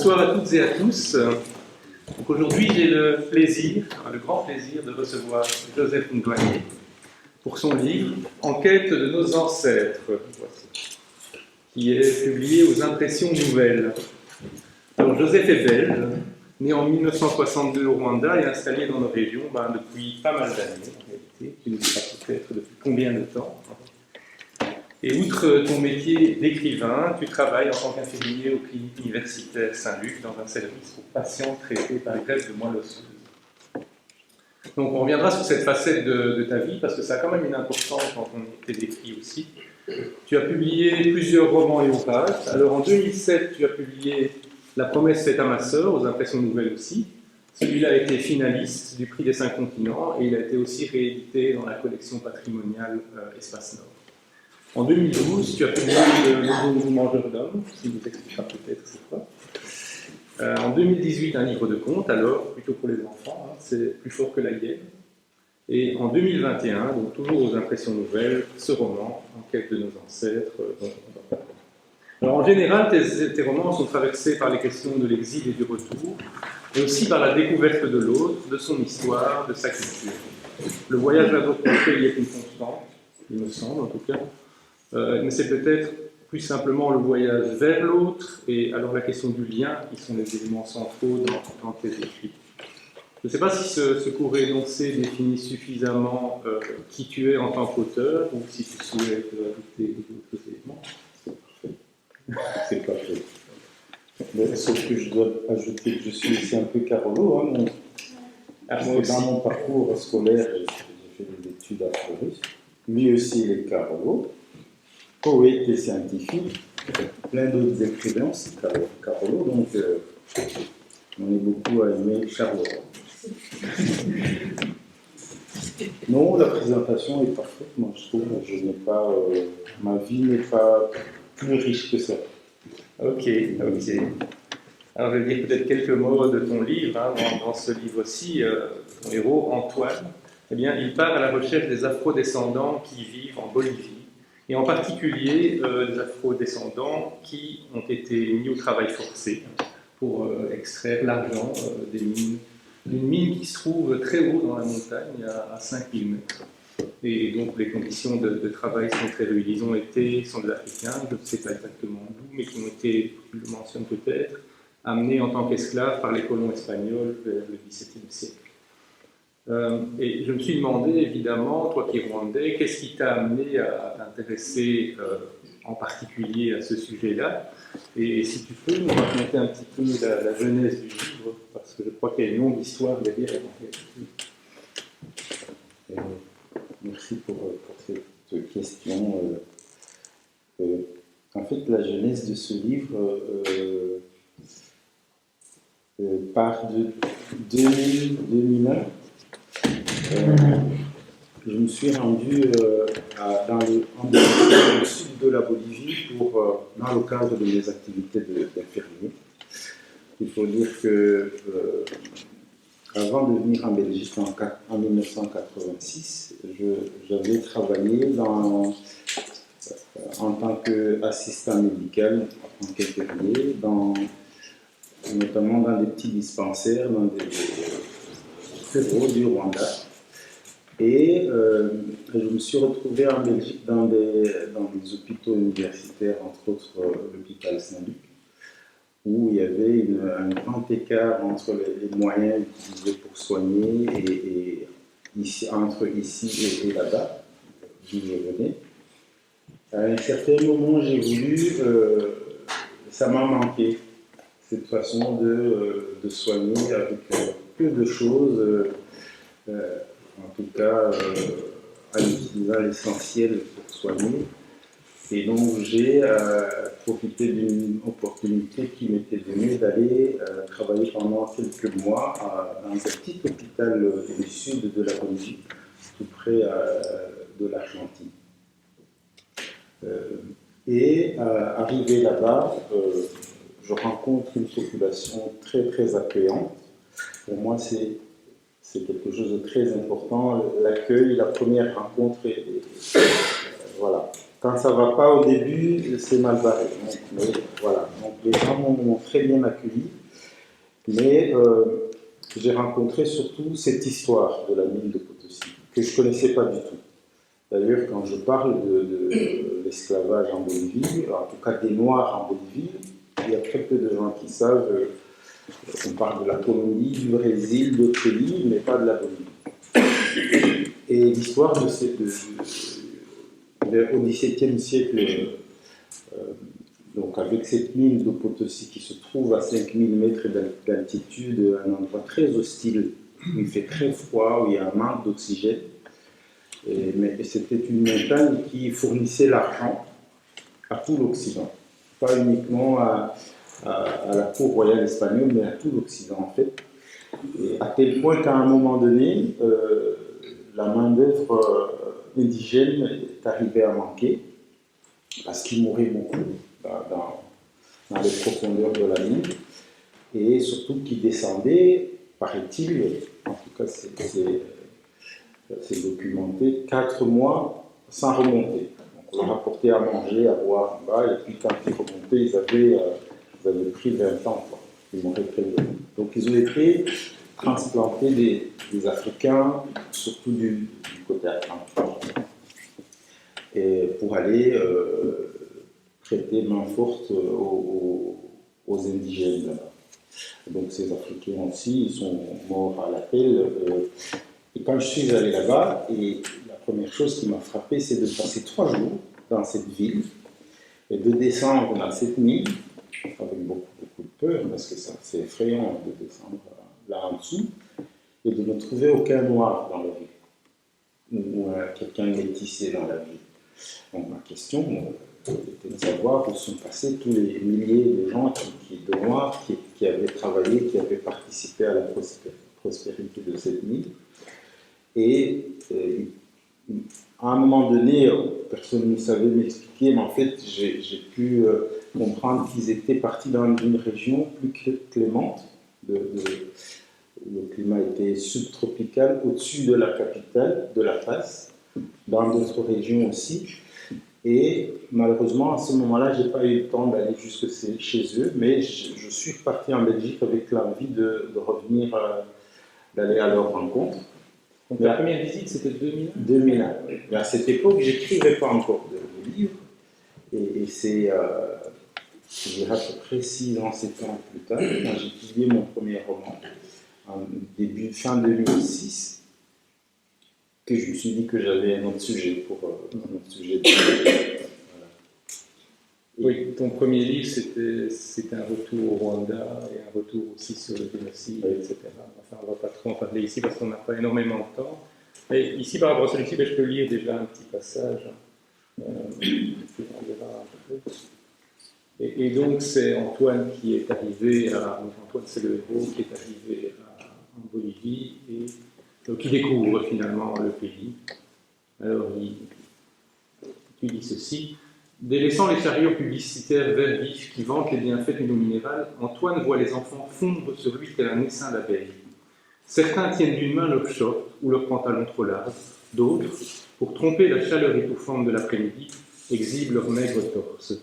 Bonsoir à toutes et à tous. Donc aujourd'hui, j'ai le grand plaisir de recevoir Joseph Ndouagné pour son livre « En quête de nos ancêtres », qui est publié aux Impressions Nouvelles. Alors Joseph est belge, né en 1962 au Rwanda et installé dans nos régions depuis pas mal d'années, en réalité. Tu nous diras peut-être depuis combien de temps. Et outre ton métier d'écrivain, tu travailles en tant qu'infirmier au clinique universitaire Saint-Luc dans un service pour patients traités par greffe de moelle osseuse. Donc on reviendra sur cette facette de ta vie parce que ça a quand même une importance quand on t'est décrit aussi. Tu as publié plusieurs romans et ouvrages. Alors en 2007, tu as publié La promesse faite à ma sœur aux Impressions Nouvelles aussi. Celui-là a été finaliste du prix des 5 continents et il a été aussi réédité dans la collection patrimoniale Espace Nord. En 2012, tu as publié Le Nouveau Mangeur d'Hommes, qui nous expliquera peut-être c'est quoi. En 2018, un livre de contes, alors, plutôt pour les enfants, c'est Plus fort que la hyène. Et en 2021, donc toujours aux Impressions Nouvelles, ce roman, En quête de nos ancêtres, dont on va parler. Alors en général, tes romans sont traversés par les questions de l'exil et du retour, mais aussi par la découverte de l'autre, de son histoire, de sa culture. Le voyage vers d'autres contrées y est une constante, il me semble en tout cas. Mais c'est peut-être plus simplement le voyage vers l'autre et alors la question du lien qui sont les éléments centraux dans tes écrits. Je ne sais pas si ce court énoncé définit suffisamment qui tu es en tant qu'auteur ou si tu souhaites ajouter d'autres éléments. C'est parfait. Mais, sauf que je dois ajouter que je suis aussi un peu Carolo. Dans mon parcours scolaire, j'ai fait des études afro-russes. Lui aussi, il est Carolo. Poète et scientifique, plein d'autres écrivains, c'est Carolo, donc on est beaucoup à aimer Charles. Non, la présentation est parfaite, moi je trouve, ma vie n'est pas plus riche que ça. Ok. Alors je vais dire peut-être quelques mots de ton livre, dans ce livre-ci, ton héros, Antoine, eh bien, il part à la recherche des afro-descendants qui vivent en Bolivie, et en particulier des afro-descendants qui ont été mis au travail forcé pour extraire l'argent des mines. Une mine qui se trouve très haut dans la montagne, à 5000 mètres. Et donc les conditions de travail sont très rudes. Ils ont été, sont des Africains, je ne sais pas exactement d'où, mais qui ont été, je le mentionne peut-être, amenés en tant qu'esclaves par les colons espagnols vers le XVIIe siècle. Et je me suis demandé, évidemment, toi qui es rwandais, qu'est-ce qui t'a amené à t'intéresser en particulier à ce sujet-là? Et si tu peux nous raconter un petit peu la genèse du livre, parce que je crois qu'il y a une longue histoire derrière. Merci pour cette question. En fait, la genèse de ce livre part de 2001. Je me suis rendu dans le sud de la Bolivie dans le cadre de mes activités d'infirmier. Il faut dire que avant de venir en Belgique en 1986, j'avais travaillé en tant qu'assistant médical, en tant qu'infirmier, notamment dans des petits dispensaires, dans des fédéraux du Rwanda. Et je me suis retrouvé en Belgique dans des hôpitaux universitaires, entre autres l'hôpital Saint-Luc, où il y avait un grand écart entre les moyens utilisés pour soigner et entre ici et là-bas, d'où je venais. À un certain moment, j'ai voulu, ça m'a manqué, cette façon de soigner avec peu de choses, en tout cas en utilisant l'essentiel pour soigner. Et donc j'ai profité d'une opportunité qui m'était donnée d'aller travailler pendant quelques mois dans un petit hôpital du sud de la Bolivie, tout près de l'Argentine. Arrivé là-bas, je rencontre une population très très accueillante. Pour moi, c'est quelque chose de très important. L'accueil, la première rencontre, voilà. Quand ça ne va pas au début, c'est mal barré. Mais voilà. Donc, les gens m'ont très bien accueilli, mais j'ai rencontré surtout cette histoire de la mine de Potosi, que je ne connaissais pas du tout. D'ailleurs, quand je parle de l'esclavage en Bolivie, en tout cas des Noirs en Bolivie, il y a très peu de gens qui savent. On parle de la Colombie, du Brésil, d'autres pays, mais pas de la Bolivie. Et l'histoire au XVIIe siècle, donc avec cette mine de Potosi qui se trouve à 5000 mètres d'altitude, un endroit très hostile, où il fait très froid, où il y a un manque d'oxygène. Mais c'était une montagne qui fournissait l'argent à tout l'Occident, pas uniquement à la cour royale espagnole, mais à tout l'Occident en fait. Et à tel point qu'à un moment donné, la main-d'œuvre indigène est arrivée à manquer, parce qu'il mourait beaucoup dans les profondeurs de la mine, et surtout qu'il descendait, paraît-il, en tout cas c'est documenté, 4 mois sans remonter. Donc on leur apportait à manger, à boire en bas, et puis quand ils remontaient, ils avaient pris 20 ans. Quoi. Ils mouraient très bien. Donc ils ont été transplantés des Africains, surtout du côté atlantique, et pour aller prêter main forte aux indigènes. Donc ces Africains aussi, ils sont morts à l'appel. Et quand je suis allé là-bas, et la première chose qui m'a frappé, c'est de passer 3 jours dans cette ville et de descendre dans cette mine avec beaucoup de peur, parce que c'est effrayant de descendre là en dessous, et de ne trouver aucun noir dans la ville, ou quelqu'un métissé dans la ville. Donc ma question était de savoir où sont passés tous les milliers de gens de noirs qui avaient travaillé, qui avaient participé à la prospérité de cette mine. Et à un moment donné, personne ne savait m'expliquer, mais en fait, j'ai pu comprendre qu'ils étaient partis dans une région plus clémente. Le climat était subtropical, au-dessus de la capitale, de La Paz, dans d'autres régions aussi. Et malheureusement, à ce moment-là, je n'ai pas eu le temps d'aller jusque chez eux, mais je suis parti en Belgique avec l'envie de revenir, d'aller à leur rencontre. Donc la première visite, c'était 2001 2001. Mais à cette époque, je n'écrivais pas encore de livre. Et c'est, je dirais à peu près 6 ans, 7 ans plus tard, quand j'ai publié mon premier roman, fin 2006, que je me suis dit que j'avais un autre sujet voilà. Oui, ton premier livre, c'était un retour au Rwanda et un retour aussi sur le génocide, etc. Enfin, on ne va pas trop en parler ici parce qu'on n'a pas énormément de temps. Mais ici, par rapport à celui-ci, je peux lire déjà un petit passage. On verra un peu. Et donc, c'est Antoine qui est arrivé Antoine, c'est le héros qui est arrivé en Bolivie et donc il découvre finalement le pays. Alors, tu dis ceci. Délaissant les chariots publicitaires verts vifs qui vantent les bienfaits d'une eau minérale, Antoine voit les enfants fondre sur lui tel un essaim d'abeilles. Certains tiennent d'une main leur short ou leur pantalon trop large, d'autres, pour tromper la chaleur étouffante de l'après-midi, exhibent leur maigre torse.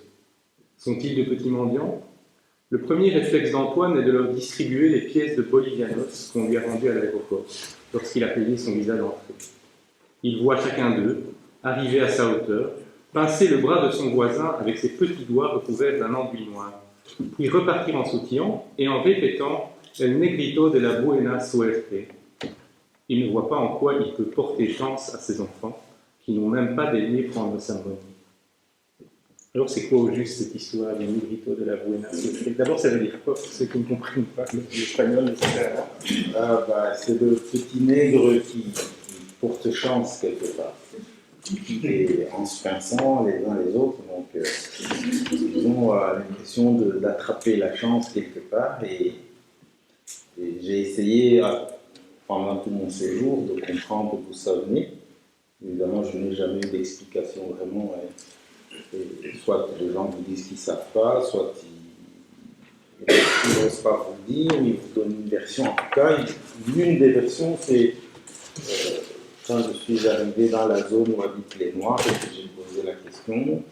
Sont-ils de petits mendiants ? Le premier réflexe d'Antoine est de leur distribuer les pièces de bolivianos qu'on lui a rendues à l'aéroport, lorsqu'il a payé son visa d'entrée. Il voit chacun d'eux, arriver à sa hauteur, pincer le bras de son voisin avec ses petits doigts recouverts d'un enduit noir, puis repartir en sautillant et en répétant « El negrito de la buena suerte ». Il ne voit pas en quoi il peut porter chance à ses enfants, qui n'ont même pas daigné prendre sa monnaie. Alors c'est quoi au juste cette histoire du negrito de la buena suerte ? D'abord, ça veut dire quoi pour ceux qui ne comprennent pas l'espagnol, etc. C'est le petit nègre qui porte chance quelque part. Et en se pinçant les uns les autres, donc ils ont l'impression d'attraper la chance quelque part. Et j'ai essayé pendant tout mon séjour de comprendre d'où ça venait. Évidemment, je n'ai jamais eu d'explication vraiment. Soit les gens vous disent qu'ils ne savent pas, soit ils n'osent pas vous le dire, ils vous donnent une version. En tout cas, l'une des versions, c'est quand je suis arrivé dans la zone où habitent les Noirs et que j'ai posé la question,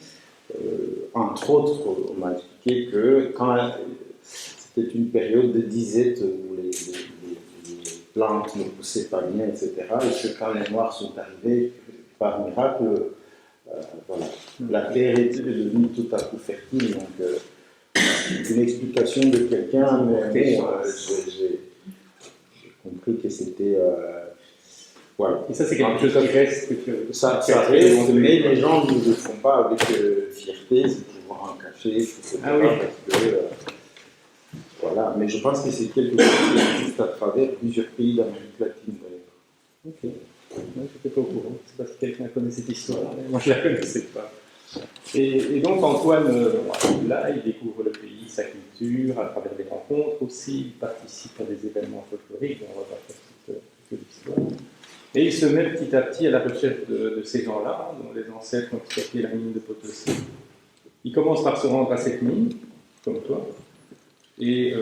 Entre autres, on m'a expliqué que quand c'était une période de disette où les plantes ne poussaient pas bien, etc., et que quand les Noirs sont arrivés, par miracle, voilà, la terre est devenue tout à coup fertile. Donc, une explication de quelqu'un, mais bon, j'ai compris que c'était... voilà. Et ça, c'est quelque chose qui reste. Ça reste, mais les gens ne le font pas avec fierté, c'est pouvoir en cacher, etc. Ah oui. Parce que, voilà, mais je pense que c'est quelque chose qui existe à travers plusieurs pays d'Amérique latine. Ok. Moi, je n'étais pas au courant. C'est parce que quelqu'un connaît cette histoire. Moi, je ne la connaissais pas. Et donc, Antoine, là, il découvre le pays, sa culture, à travers des rencontres aussi. Il participe à des événements folkloriques, on va pas faire toute l'histoire. Et il se met petit à petit à la recherche de ces gens-là, dont les ancêtres ont exploité la mine de Potosi. Il commence par se rendre à cette mine, comme toi, et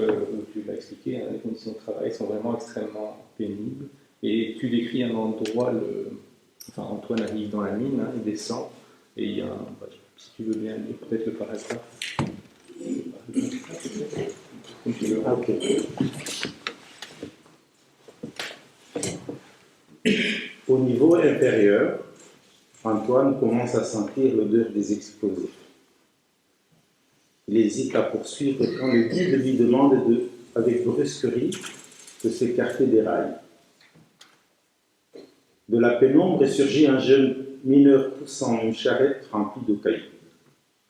tu l'as expliqué, hein, les conditions de travail sont vraiment extrêmement pénibles. Et tu décris un endroit, enfin Antoine arrive dans la mine, hein, il descend, et il y a si tu veux bien lire peut-être le paragraphe. Ok. Au niveau inférieur, Antoine commence à sentir l'odeur des explosifs. Il hésite à poursuivre quand le guide lui demande avec brusquerie de s'écarter des rails. De la pénombre surgit un jeune mineur poussant une charrette remplie de cailloux.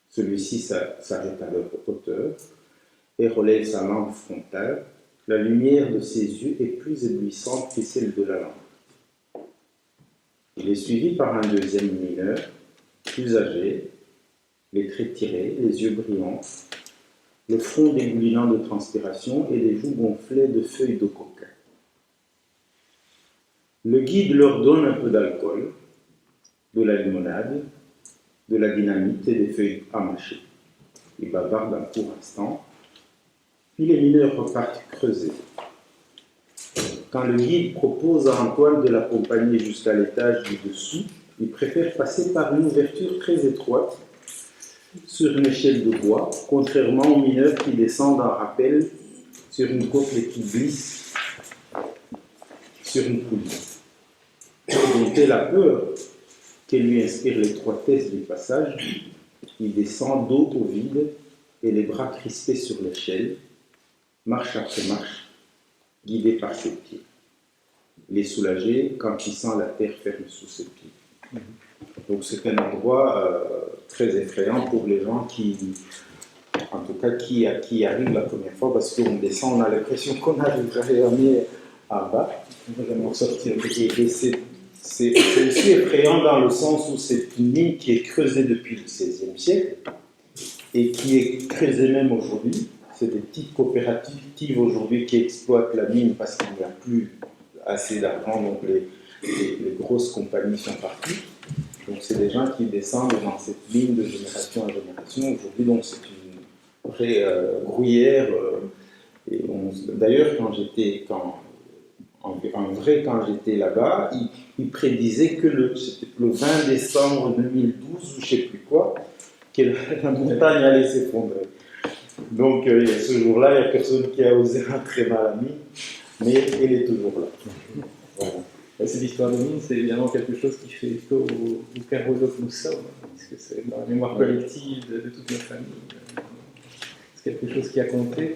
Celui-ci s'arrête à leur hauteur et relève sa lampe frontale. La lumière de ses yeux est plus éblouissante que celle de la lampe. Il est suivi par un deuxième mineur, plus âgé, les traits tirés, les yeux brillants, le front dégoulinant de transpiration et les joues gonflées de feuilles de coca. Le guide leur donne un peu d'alcool, de la limonade, de la dynamite et des feuilles à mâcher. Ils bavardent un court instant, puis les mineurs repartent creuser. Quand le guide propose à Antoine de l'accompagner jusqu'à l'étage du dessous, il préfère passer par une ouverture très étroite sur une échelle de bois, contrairement aux mineurs qui descendent en rappel sur une côte qui glisse sur une poulie. Donc, la peur que lui inspire l'étroitesse du passage, il descend dos au vide et les bras crispés sur l'échelle, marche après marche, guidé par ses pieds. Il est soulagé quand il sent la terre ferme sous ses pieds. Donc c'est un endroit très effrayant pour les gens qui, en tout cas, qui arrivent la première fois, parce qu'on descend, on a l'impression qu'on arrive jamais en bas, vraiment sortir. Et c'est aussi effrayant dans le sens où c'est une mine qui est creusée depuis le XVIe siècle et qui est creusée même aujourd'hui. C'est des petites coopératives aujourd'hui qui exploitent la mine parce qu'il n'y a plus assez d'argent, donc les grosses compagnies sont parties. Donc c'est des gens qui descendent dans cette mine de génération en génération. Aujourd'hui, donc c'est une vraie gruyère. D'ailleurs, quand j'étais là-bas, il prédisait que le 20 décembre 2012, ou je ne sais plus quoi, que la montagne allait s'effondrer. Donc ce jour-là, il n'y a personne qui a osé rentrer dans la mine, mais elle est toujours là. Voilà. Cette histoire de mine, c'est évidemment quelque chose qui fait écho au carreau que nous sommes, puisque c'est dans la mémoire collective de toute notre famille. C'est quelque chose qui a compté.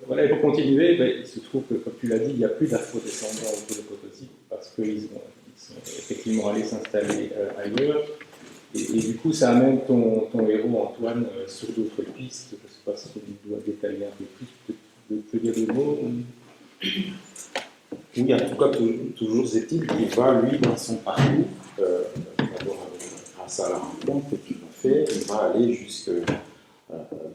Voilà, et pour continuer, il se trouve que, comme tu l'as dit, il n'y a plus d'afro-descendants autour de Potosi, parce qu'ils sont effectivement allés s'installer ailleurs. Et du coup, ça amène ton héros, Antoine, sur d'autres pistes. Je ne sais pas si tu dois détailler un peu plus, tu peux dire des mots. Oui, en tout cas, toujours est-il qu'il va, lui, dans son parcours, d'abord grâce à la rencontre qu'il a fait, il va aller jusque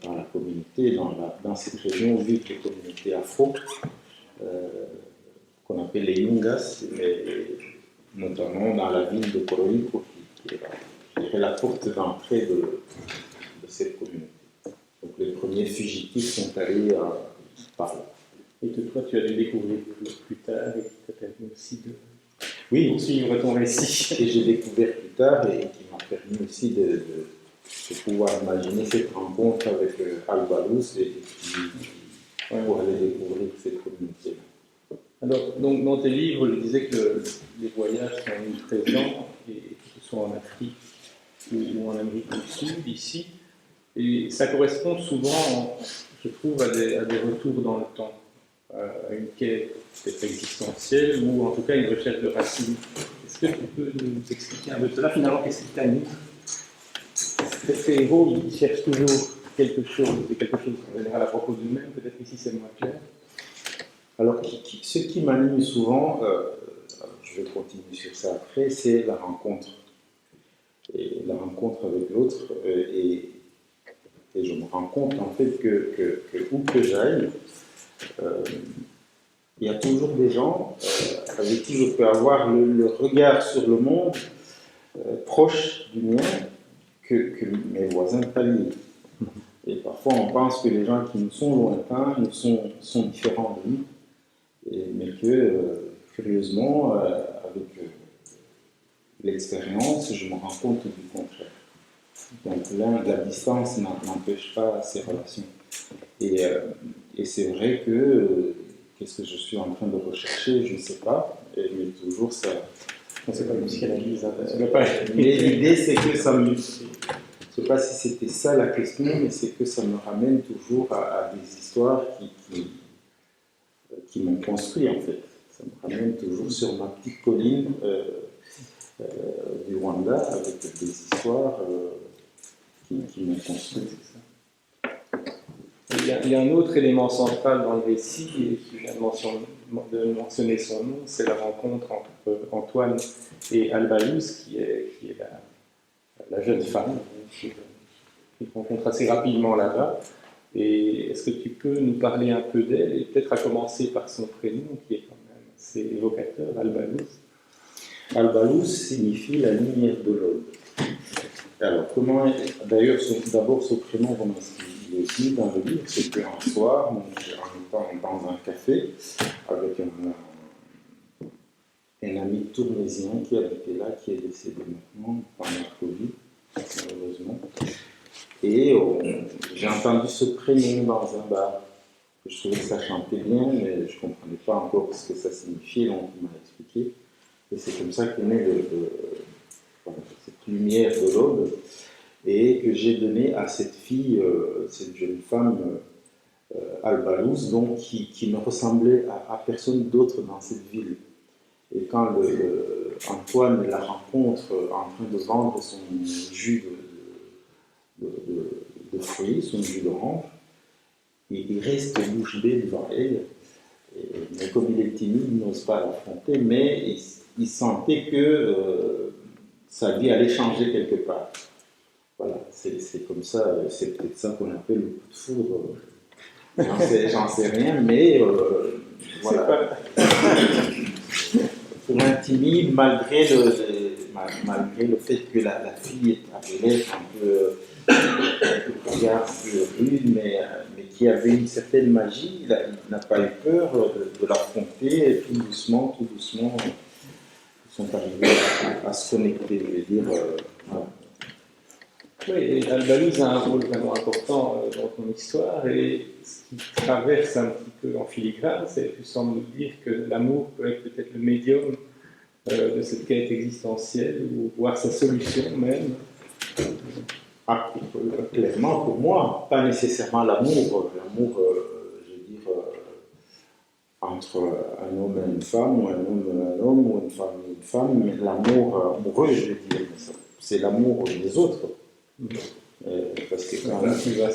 dans la communauté, dans cette région où vivent les communautés afro, qu'on appelle les Yungas, notamment dans la ville de Coroico, qui est je dirais, la porte d'entrée de cette communauté. Donc les premiers fugitifs sont allés par là. Et que toi, tu as dû découvrir plus tard et qui t'a permis aussi de poursuivre ton récit. Que j'ai découvert plus tard et qui m'a permis aussi de de pouvoir imaginer cette rencontre avec Al-Balous et pour aller découvrir cette communauté. Alors, donc, dans tes livres, je disais que les voyages sont omniprésents, et que ce soit en Afrique ou en Amérique du Sud, ici, et ça correspond souvent, je trouve, à des retours dans le temps, à une quête peut-être existentielle, ou en tout cas une recherche de racines. Est-ce que tu peux nous expliquer un peu cela? Finalement, qu'est-ce qui t'anime? Ces héros, ils cherchent toujours quelque chose, et quelque chose en général à propos d'eux-mêmes, peut-être ici c'est moins clair. Alors, ce qui m'anime souvent, je vais continuer sur ça après, c'est la rencontre. Et la rencontre avec l'autre, et je me rends compte en fait que où que j'aille, il y a toujours des gens avec qui je peux avoir le regard sur le monde proche du mien que mes voisins pallient. Et parfois on pense que les gens qui nous sont lointains nous sont différents de nous, mais que curieusement, avec l'expérience, je me rends compte du contraire. Donc là, la distance n'empêche pas ces relations. Et c'est vrai que qu'est-ce que je suis en train de rechercher, je ne sais pas, mais toujours ça. On ne sait pas psychanalyse, Mais l'idée, c'est que ça me. Je ne sais pas si c'était ça la question, mais c'est que ça me ramène toujours à des histoires qui m'ont construit en fait. Ça me ramène toujours sur ma petite colline du Rwanda avec des histoires qui m'ont construit. Il y a un autre élément central dans le récit, et tu viens de mentionner son nom, c'est la rencontre entre Antoine et Al-Balous, qui est la jeune femme qu'il rencontre assez rapidement là-bas. Et est-ce que tu peux nous parler un peu d'elle, et peut-être à commencer par son prénom, qui est quand même assez évocateur, Al-Balous? Al-Balous signifie la lumière de l'aube. Alors, comment. D'ailleurs, d'abord, ce prénom, il est dit dans le livre, c'était un soir, en étant dans un café, avec un ami tournaisien qui habitait là, qui est décédé maintenant pendant la Covid, malheureusement. Et j'ai entendu ce prénom dans un bar. Je trouvais que ça chantait bien, mais je ne comprenais pas encore ce que ça signifiait, donc il m'a expliqué. Et c'est comme ça qu'est née cette lumière de l'aube, et que j'ai donné à cette fille, cette jeune femme, Al-Balous, donc qui ne ressemblait à personne d'autre dans cette ville. Et quand Antoine la rencontre en train de vendre son jus de fruits, son jus d'orange, il reste bouche bée devant elle. Mais comme il est timide, il n'ose pas l'affronter, mais il sentait que sa vie allait changer quelque part. Voilà, c'est comme ça, c'est peut-être ça qu'on appelle le coup de foudre. J'en sais rien, mais voilà. Pour un timide, malgré le fait que la fille avait l'air un peu regard rude, mais qui avait une certaine magie, il n'a pas eu peur de l'affronter, et tout doucement, ils sont arrivés à se connecter, je veux dire. Voilà. Oui, et Al-Balous a un rôle vraiment important dans ton histoire, et ce qui traverse un petit peu en filigrane, c'est, tu sembles nous dire que l'amour peut être peut-être le médium de cette quête existentielle, ou voir sa solution même. Ah, clairement, pour moi, pas nécessairement l'amour. L'amour, je veux dire, entre un homme et une femme, ou un homme et un homme, ou une femme et une femme, mais l'amour amoureux, je veux dire, c'est l'amour des autres. Parce que quand l'amour est là,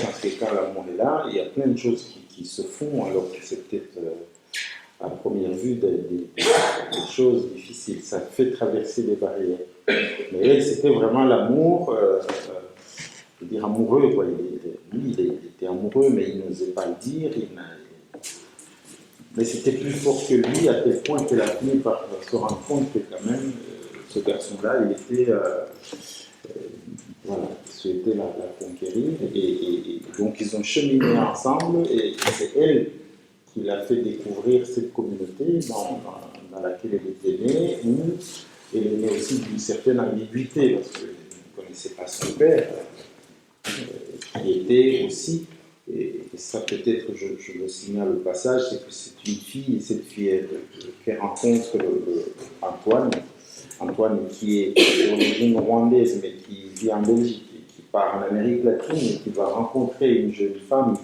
parce que quand l'amour est là, il y a plein de choses qui se font, alors que c'est peut-être à première vue des choses difficiles. Ça fait traverser des barrières. Mais elle, c'était vraiment l'amour, je veux dire amoureux, quoi. Lui, il était amoureux, mais il n'osait pas le dire. Mais c'était plus fort que lui, à tel point que la fille par se rendre compte que quand même, ce garçon-là, il était... voilà, il souhaitait la conquérir. Et donc, ils ont cheminé ensemble, et c'est elle qui l'a fait découvrir cette communauté dans laquelle elle était née, où elle est née aussi d'une certaine ambiguïté, parce que je ne connaissait pas son père, qui était aussi, et ça peut-être je le signale au passage, c'est que c'est une fille, et cette fille qu'elle rencontre Antoine qui est d'origine rwandaise mais qui vit en Belgique, et qui part en Amérique latine et qui va rencontrer une jeune femme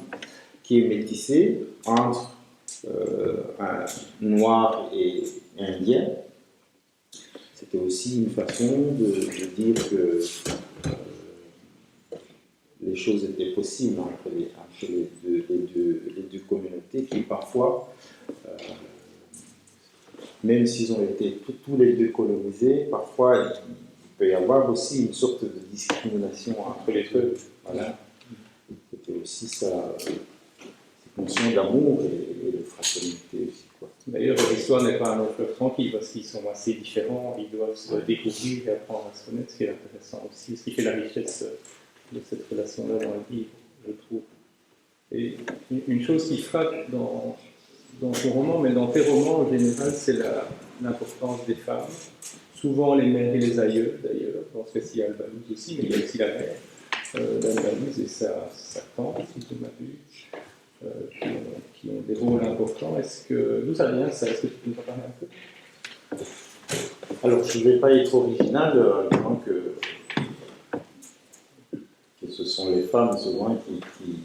qui est métissée entre un noir et indien. C'était aussi une façon de dire que les choses étaient possibles entre les deux communautés qui parfois, même s'ils ont été tous les deux colonisés, parfois il peut y avoir aussi une sorte de discrimination entre les peuples. Voilà. C'était aussi ça, cette notion d'amour et de fraternité aussi. D'ailleurs, l'histoire n'est pas un long fleuve tranquille parce qu'ils sont assez différents, ils doivent se découvrir et apprendre à se connaître, ce qui est intéressant aussi, ce qui fait la richesse de cette relation-là dans le livre, je trouve. Et une chose qui frappe dans ton roman, mais dans tes romans en général, c'est l'importance des femmes. Souvent les mères et les aïeux, d'ailleurs, dans ce cas-ci, il y a Albalouse aussi, mais il y a aussi la mère d'Albalouse et sa tante, si je m'abuse. Qui ont des rôles importants. D'où ça vient ça? Est-ce que tu peux nous en parler un peu? Alors, je ne vais pas être original en disant que ce sont les femmes souvent qui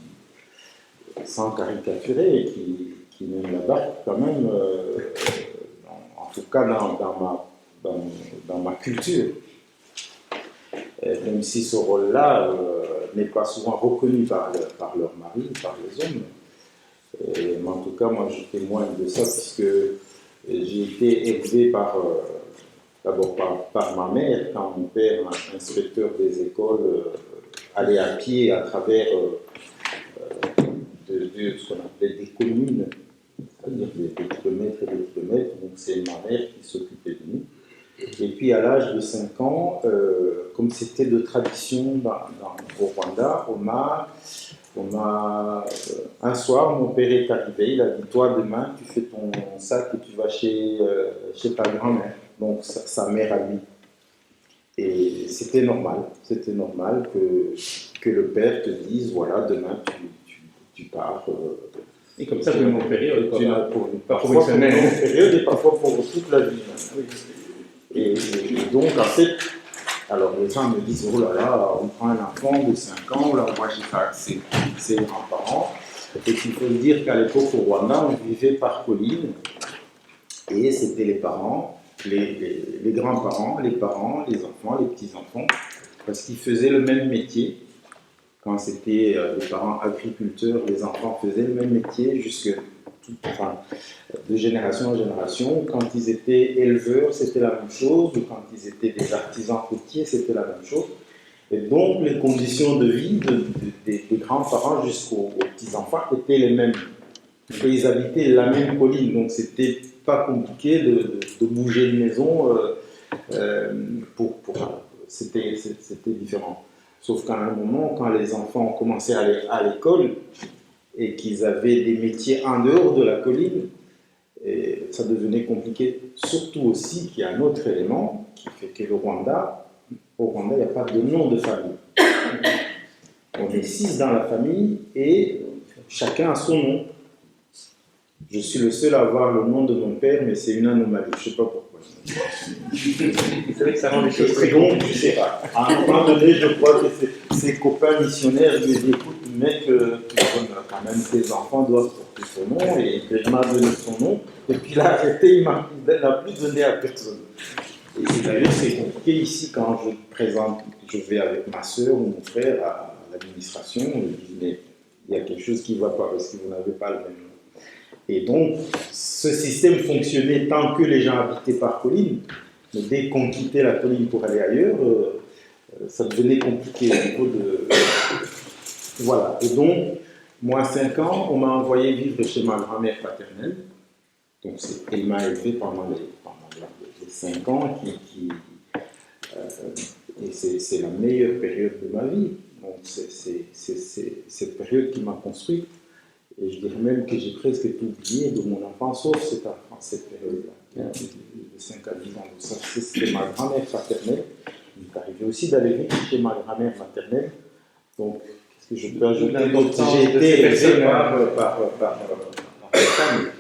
sans caricaturer, qui mènent la barque quand même, en tout cas dans ma culture. Même si ce rôle-là n'est pas souvent reconnu par leur mari, par les hommes. Mais en tout cas, moi, je témoigne de ça puisque j'ai été élevé d'abord par ma mère, quand mon père, inspecteur des écoles, allait à pied à travers ce qu'on appelait des communes, c'est-à-dire des kilomètres et des kilomètres. Donc c'est ma mère qui s'occupait de nous. Et puis à l'âge de 5 ans, comme c'était de tradition au Rwanda, un soir, mon père est arrivé, il a dit, toi demain, tu fais ton sac et tu vas chez ta grand-mère, donc sa mère à lui. Et c'était normal que le père te dise, voilà, demain tu pars. Et comme ça, pour une longue période, parfois pour une longue période et parfois pour toute la vie. Oui. Et donc, en fait, alors les gens me disent, oh là là, on prend un enfant de 5 ans, là, moi j'ai pas accès à ses grands-parents. Et qu'il faut dire qu'à l'époque au Rwanda, on vivait par colline, et c'était les parents, les grands-parents, les parents, les enfants, les petits-enfants, parce qu'ils faisaient le même métier. Quand c'était les parents agriculteurs, les enfants faisaient le même métier de génération en génération. Quand ils étaient éleveurs, c'était la même chose, ou quand ils étaient des artisans routiers, c'était la même chose. Et donc, les conditions de vie des grands-parents jusqu'aux petits-enfants étaient les mêmes. Et ils habitaient la même colline, donc c'était pas compliqué de bouger de maison. C'était différent. Sauf qu'à un moment, quand les enfants ont commencé à aller à l'école et qu'ils avaient des métiers en dehors de la colline, et ça devenait compliqué. Surtout aussi qu'il y a un autre élément qui fait que au Rwanda, il n'y a pas de nom de famille. On est 6 dans la famille et chacun a son nom. Je suis le seul à avoir le nom de mon père, mais c'est une anomalie. Je ne sais pas pourquoi. C'est vrai que ça rend les choses très compliquées. Je ne sais pas. À un moment donné, je crois que ses copains missionnaires lui disent, écoute, mec, quand même tes enfants doivent porter son nom, et il m'a donné son nom, et puis il a arrêté, il n'a plus donné à personne. Et d'ailleurs, c'est compliqué ici quand je vais avec ma soeur ou mon frère à l'administration, ils disent, mais il y a quelque chose qui ne va pas parce que vous n'avez pas le même nom. Et donc, ce système fonctionnait tant que les gens habitaient par colline, mais dès qu'on quittait la colline pour aller ailleurs, ça devenait compliqué au niveau de... Voilà. Et donc, moi, à 5 ans, on m'a envoyé vivre chez ma grand-mère paternelle. Donc, elle m'a élevé pendant les 5 ans, et c'est la meilleure période de ma vie. Donc, c'est cette période qui m'a construit. Et je dirais même que j'ai presque tout oublié de mon enfance, sauf cette période-là, de 5 à 10 ans. Donc ça, c'était ma grand-mère paternelle. m'est arrivé aussi d'aller vivre chez ma grand-mère maternelle. Donc, qu'est-ce que je peux ajouter? L'importance J'ai de été ces élevé personnes. par ma famille.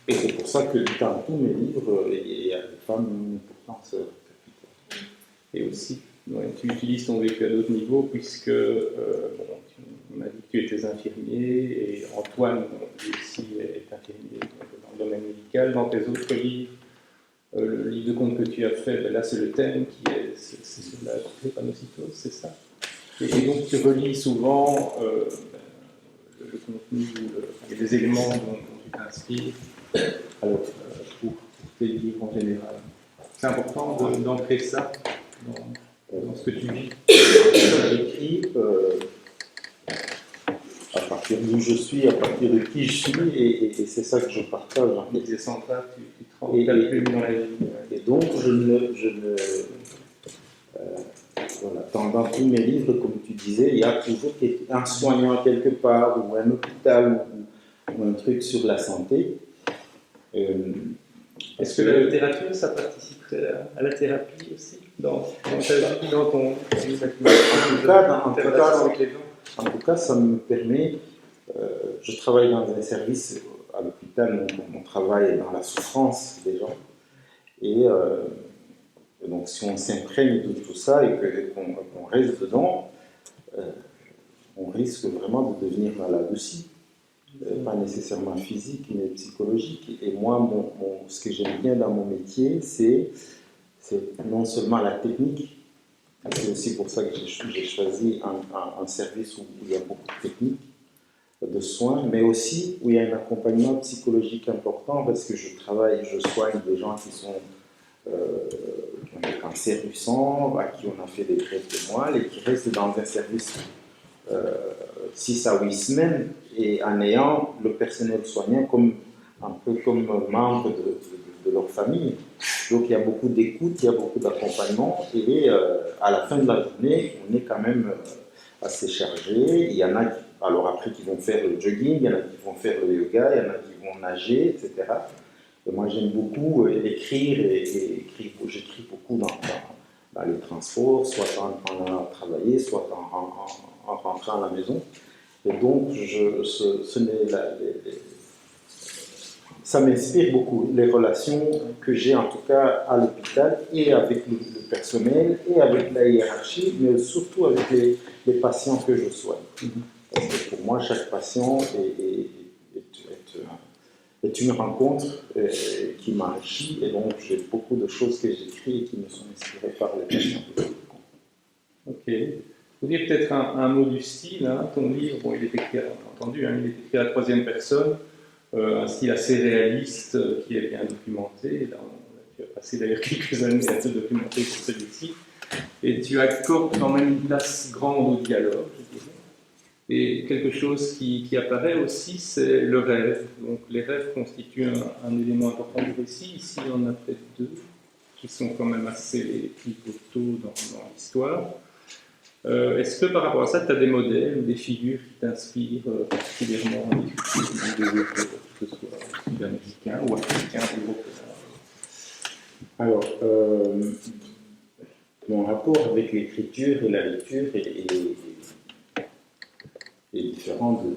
Et c'est pour ça que dans tous mes livres, il y a des femmes une importance capitale. Et aussi, ouais, tu utilises ton vécu à d'autres niveaux, puisque bon, on a dit que tu étais infirmier, et Antoine, lui aussi, est infirmier dans le domaine médical. Dans tes autres livres, le livre de contes que tu as fait, ben là c'est le thème qui est, c'est sur la drépanocytose, c'est ça. Et donc tu relis souvent le contenu, il y a des éléments dont tu t'inspires pour tes livres en général. C'est important d'ancrer ça dans ce que tu vis. J'écris à partir d'où je suis, à partir de qui je suis, et c'est ça que je partage. Les centrales, tu trempes ta plume dans la vie. Et donc, voilà, dans tous mes livres, comme tu disais, il y a toujours un soignant quelque part, ou un hôpital, ou un truc sur la santé. Est-ce que la littérature, ça participerait à la thérapie aussi dans ta vie, dans ton en tout cas, ça me permet. Je travaille dans un service à l'hôpital, donc on travaille dans la souffrance des gens. Et donc, si on s'imprègne de tout ça et qu'on reste dedans, on risque vraiment de devenir malade aussi. Pas nécessairement physique, mais psychologique. Et moi, ce que j'aime bien dans mon métier, c'est non seulement la technique, c'est aussi pour ça que j'ai choisi un service où il y a beaucoup de techniques, de soins, mais aussi où il y a un accompagnement psychologique important, parce que je soigne des gens qui ont des cancers du sang, à qui on a fait des greffes de moelle, et qui restent dans un service 6 à 8 semaines, et en ayant le personnel soignant un peu comme membre de leur famille. Donc il y a beaucoup d'écoute, il y a beaucoup d'accompagnement, et à la fin de la journée, on est quand même assez chargé. Il y en a alors après qui vont faire le jogging, il y en a qui vont faire le yoga, il y en a qui vont nager, etc. Et moi j'aime beaucoup écrire, et j'écris beaucoup dans les transports, soit en allant travailler, soit en rentrant à la maison. Et donc, ça m'inspire beaucoup, les relations que j'ai en tout cas à l'hôpital, et avec le personnel, et avec la hiérarchie, mais surtout avec les patients que je soigne. Parce que pour moi, chaque patient est une rencontre qui m'enrichit, et donc j'ai beaucoup de choses que j'écris et qui me sont inspirées par les patients. Ok. Vous dire peut-être un mot du style, hein. Ton livre, bon, il est écrit, entendu, hein, il est écrit à la troisième personne, un style assez réaliste qui est bien documenté. Là, tu as passé d'ailleurs quelques années à te documenter sur celui-ci, et tu accordes quand même une place grande au dialogue, je dirais. Et quelque chose qui apparaît aussi, c'est le rêve. Donc les rêves constituent un élément important du récit. Ici, on a peut-être deux qui sont quand même assez pivotaux dans l'histoire. Est-ce que par rapport à ça, tu as des modèles ou des figures qui t'inspirent particulièrement en écriture, que ce soit américain ou africain ou européen? Alors, mon rapport avec l'écriture et la lecture est différent de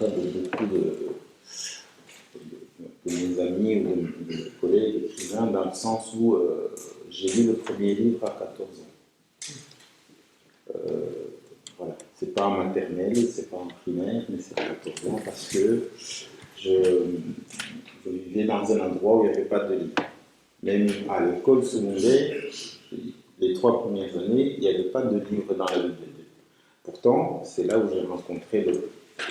beaucoup de mes amis ou de mes collègues écrivains, dans le sens où j'ai lu le premier livre à 14 ans. Voilà, c'est pas en maternelle, c'est pas en primaire, mais c'est à 14 ans, parce que je vivais dans un endroit où il n'y avait pas de livre. Même à l'école secondaire, les 3 premières années, il n'y avait pas de livre dans la bibliothèque. Pourtant, c'est là où j'ai rencontré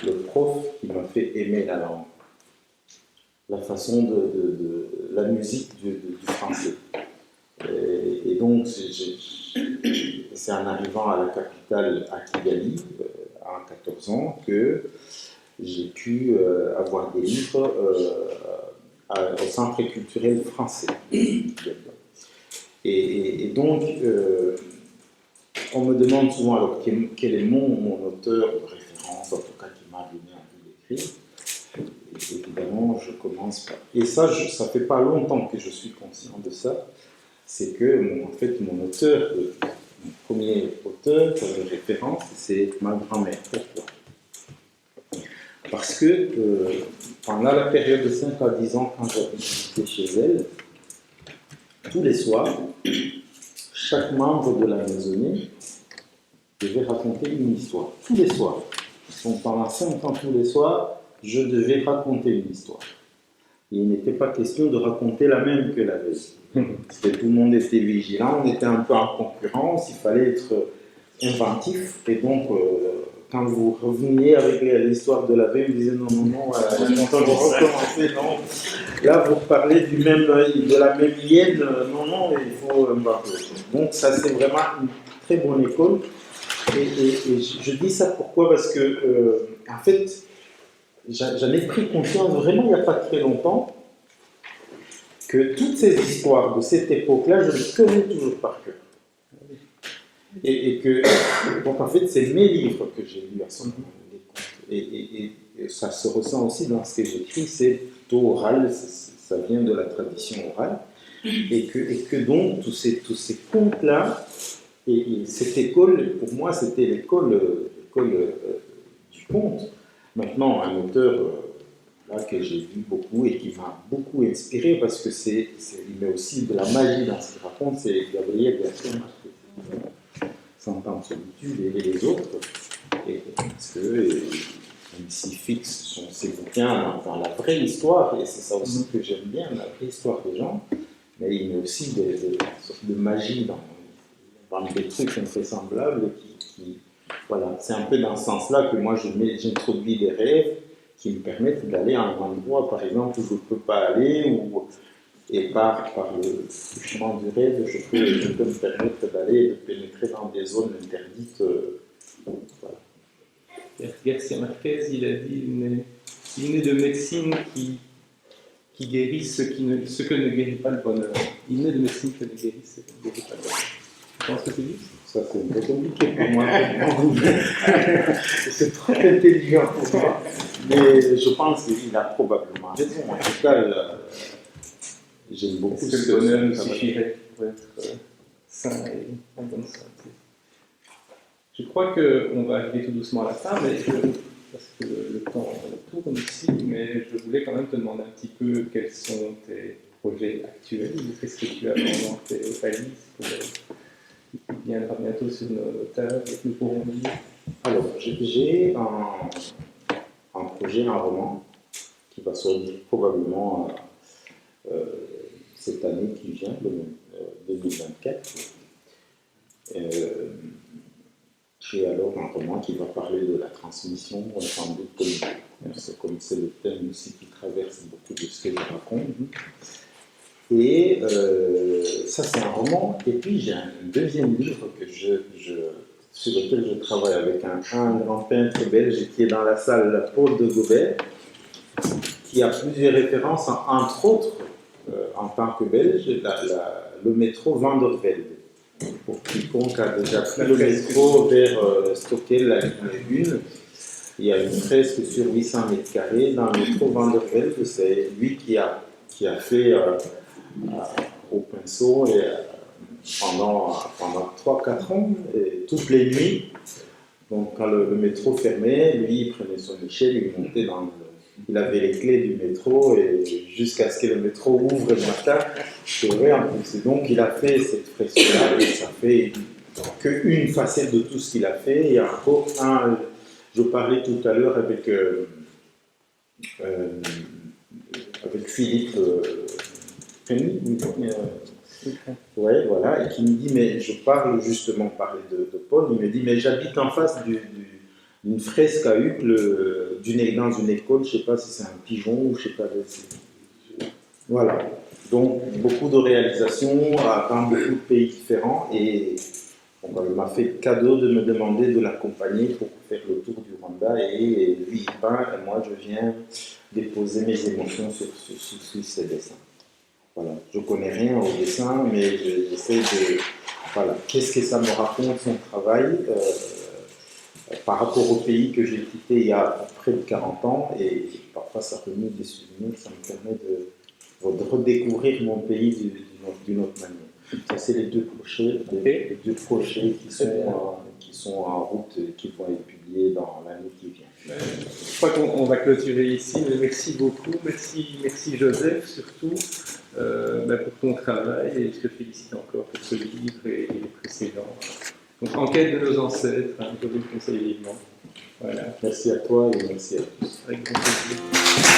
le prof qui m'a fait aimer la langue, la façon la musique du français. Et donc, c'est en arrivant à la capitale, à Kigali, à 14 ans, que j'ai pu avoir des livres au Centre culturel français. Et donc, on me demande souvent alors quel est mon auteur de référence, en tout cas qui m'a donné envie d'écrire. Et évidemment, je commence par... Et ça fait pas longtemps que je suis conscient de ça. c'est que, en fait, mon premier auteur de référence, c'est ma grand-mère. Pourquoi? Parce que pendant la période de 5 à 10 ans, quand j'habitais chez elle, tous les soirs, chaque membre de la maisonnée devait raconter une histoire. Tous les soirs. Donc pendant 5 ans, tous les soirs, je devais raconter une histoire. Et il n'était pas question de raconter la même que la veille. Parce que tout le monde était vigilant, on était un peu en concurrence, il fallait être inventif. Et donc, quand vous reveniez avec l'histoire de la veille, vous disiez non, quand vous recommencez, non. Là, vous parlez de la même hyène, non, il faut embarquer. Donc, ça, c'est vraiment une très bonne école. Et je dis ça pourquoi? Parce que, en fait, j'en ai pris conscience vraiment il n'y a pas très longtemps que toutes ces histoires de cette époque-là, je les connais toujours par cœur. Et que, donc en fait, c'est mes livres que j'ai lus à ce moment. Et ça se ressent aussi dans ce que j'écris, c'est plutôt oral, ça vient de la tradition orale. Et que donc, tous ces contes-là, et cette école, pour moi, c'était l'école du conte. Maintenant, un auteur là, que j'ai lu beaucoup et qui m'a beaucoup inspiré, parce que il met aussi de la magie dans ce qu'il raconte, c'est Gabriel Garcia Marquez. 100 ans de solitude et les autres. Et parce que même s'il fixe ses bouquins dans la vraie histoire, et c'est ça aussi que j'aime bien, la vraie histoire des gens, mais il met aussi des sortes de magie dans des trucs invraisemblables voilà, c'est un peu dans ce sens-là que moi j'introduis des rêves qui me permettent d'aller à un endroit, par exemple, où je ne peux pas aller, et par le chemin du rêve, je peux me permettre d'aller, de pénétrer dans des zones interdites. Voilà. Garcia Marquez, il a dit il n'est de médecine qui guérit ce que ne guérit pas le bonheur. Il n'est de médecine qui ne guérit ce que ne guérit pas le bonheur. Tu penses que c'est juste? Ça, c'est un peu compliqué pour moi. C'est trop intelligent pour moi. Mais je pense qu'il a probablement raison. En tout cas, j'aime beaucoup ce que le bonheur nous suffirait pour être sain et en bonne santé. Je crois qu'on va arriver tout doucement à la fin, parce que le temps tourne ici, mais je voulais quand même te demander un petit peu quels sont tes projets actuels, qu'est-ce que tu as dans tes valises qui viendra bientôt sur nos tables et que nous pourrons lire. Alors, j'ai un projet, un roman, qui va sortir probablement cette année qui vient, 2024. J'ai alors un roman qui va parler de la transmission en doute politique. Comme c'est le thème aussi qui traverse beaucoup de ce que je raconte. Et ça, c'est un roman. Et puis, j'ai un deuxième livre sur lequel je travaille avec un grand peintre belge qui est dans la salle, Paul de Gobert, qui a plusieurs références, entre autres, en tant que belge, le métro Van der Velde. Pour quiconque a déjà pris le métro vers Stockel, la ligne 1, il y a une fresque sur 800 mètres carrés dans le métro Van der Velde. C'est lui qui a fait au pinceau et, pendant 3-4 ans, et toutes les nuits. Donc quand le métro fermait, lui il prenait son échelle, il montait il avait les clés du métro et jusqu'à ce que le métro ouvre le matin, c'est vrai en plus. Et donc il a fait cette fresque-là et ça fait qu'une facette de tout ce qu'il a fait. Il y a encore je parlais tout à l'heure avec Philippe Rémy, ouais, voilà, et qui me dit, mais je parle justement, parler de Paul, il me dit, mais j'habite en face d'une fresque à Uccle, dans une école, je ne sais pas si c'est un pigeon ou je ne sais pas. Voilà, donc beaucoup de réalisations dans beaucoup de pays différents, et il m'a fait le cadeau de me demander de l'accompagner pour faire le tour du Rwanda, et lui il peint, et moi je viens déposer mes émotions sur ses dessins. Voilà. Je ne connais rien au dessin, mais j'essaie de... Voilà. Qu'est-ce que ça me raconte, son travail par rapport au pays que j'ai quitté il y a près de 40 ans, et parfois ça remet des souvenirs, ça me permet de redécouvrir mon pays d'une autre manière. Ça, c'est les deux projets, les deux projets qui sont en route et qui vont être publiés dans l'année qui vient. Je crois qu'on va clôturer ici, mais merci beaucoup. Merci Joseph, surtout pour ton travail, et je te félicite encore pour ce livre et les précédents. Donc, Enquête de nos ancêtres, je vous le conseille vivement. Voilà. Merci à toi et merci à tous. Avec grand plaisir.